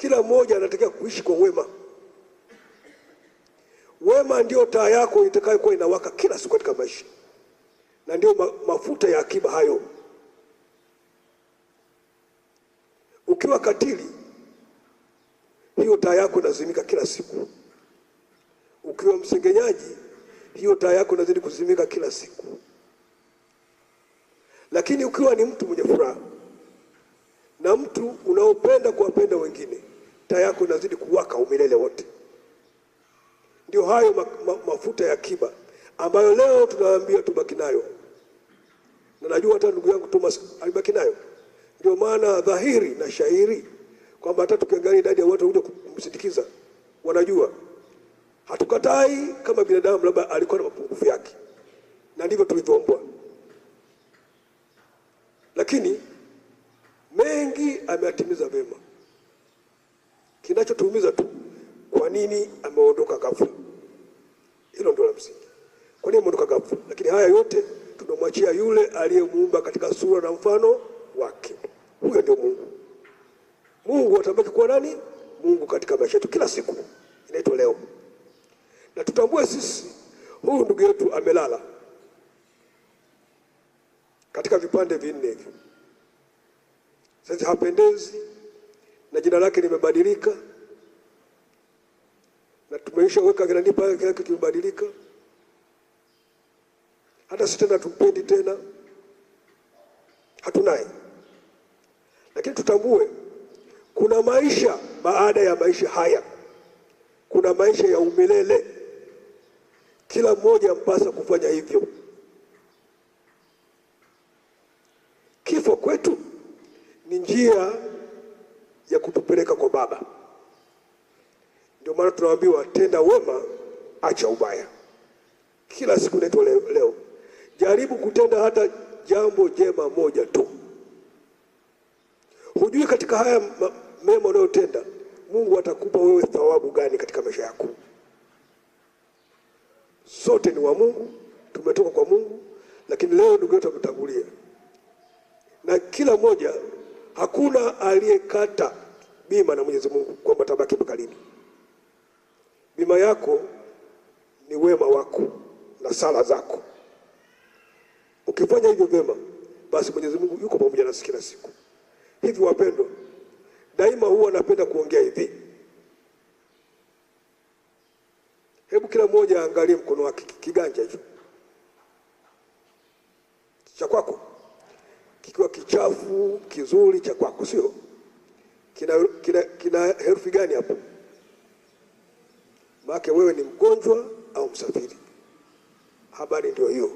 Kila mmoja anatakiwa kuishi kwa wema. Wema ndio taa yako itakayokuwa inawaka kila siku katika maisha, na ndio mafuta ya akiba hayo. Ukiwa katili, hiyo taa yako inazimika kila siku. Ukiwa msengenyaji, hiyo taa yako inazidi kuzimika kila siku. Lakini ukiwa ni mtu mwenye furaha na mtu unaopenda kuwapenda wengine, taa yako inazidi kuwaka umilele wote. Ndio hayo mafuta ya akiba ambayo leo tunawaambia tubaki nayo. Na najua hata ndugu yangu Thomas alibaki nayo. Ndio maana dhahiri na shairi kwamba hata tukiangalia idadi ya watu waliokuja kumsindikiza wanajua. Hatukatai kama binadamu labda alikuwa na mapungufu yake, na ndivyo tulivyoombwa. Lakini mengi ameatimiza vema. Kinachotuumiza tu, kwa nini ameondoka ghafla? Hilo ndio la msingi. Kwa nini ameondoka ghafla? Lakini haya yote tunamwachia yule aliyemuumba katika sura na mfano wake. Huyo ndio Mungu. Mungu atabaki kuwa nani? Mungu katika maisha yetu kila siku. Inaitwa leo. Na tutambue sisi, huyu ndugu yetu amelala katika vipande vinne hivi. Sasa hapendezi, na jina lake limebadilika, na tumeishaweka kinani pale kile kimebadilika. Hata sisi tena tumpendi tena, hatunaye. Lakini tutambue kuna maisha baada ya maisha haya. Kuna maisha ya umilele. Kila mmoja mpasa kufanya hivyo. Kifo kwetu ni njia ya kutupeleka kwa Baba. Ndio maana tunaambiwa tenda wema, acha ubaya. Kila siku inaitwa leo. Jaribu kutenda hata jambo jema moja tu. Hujui katika haya mema unayotenda Mungu atakupa wewe thawabu gani katika maisha yako. Sote ni wa Mungu, tumetoka kwa Mungu, lakini leo ndugu yetu ametangulia. Na kila mmoja, hakuna aliyekata bima na Mwenyezi Mungu kwamba tabaki mpaka lini. Bima yako ni wema wako na sala zako. Ukifanya hivyo vema, basi Mwenyezi Mungu yuko pamoja nasi kila siku. Hivi wapendwa, daima huwa napenda kuongea hivi. Hebu kila mmoja angalie mkono wake, kiganja hicho cha kwako. Kikiwa kichafu, kizuri, cha kwako sio? Kina herufi gani hapo? Maana wewe ni mgonjwa au msafiri. Habari ndio hiyo.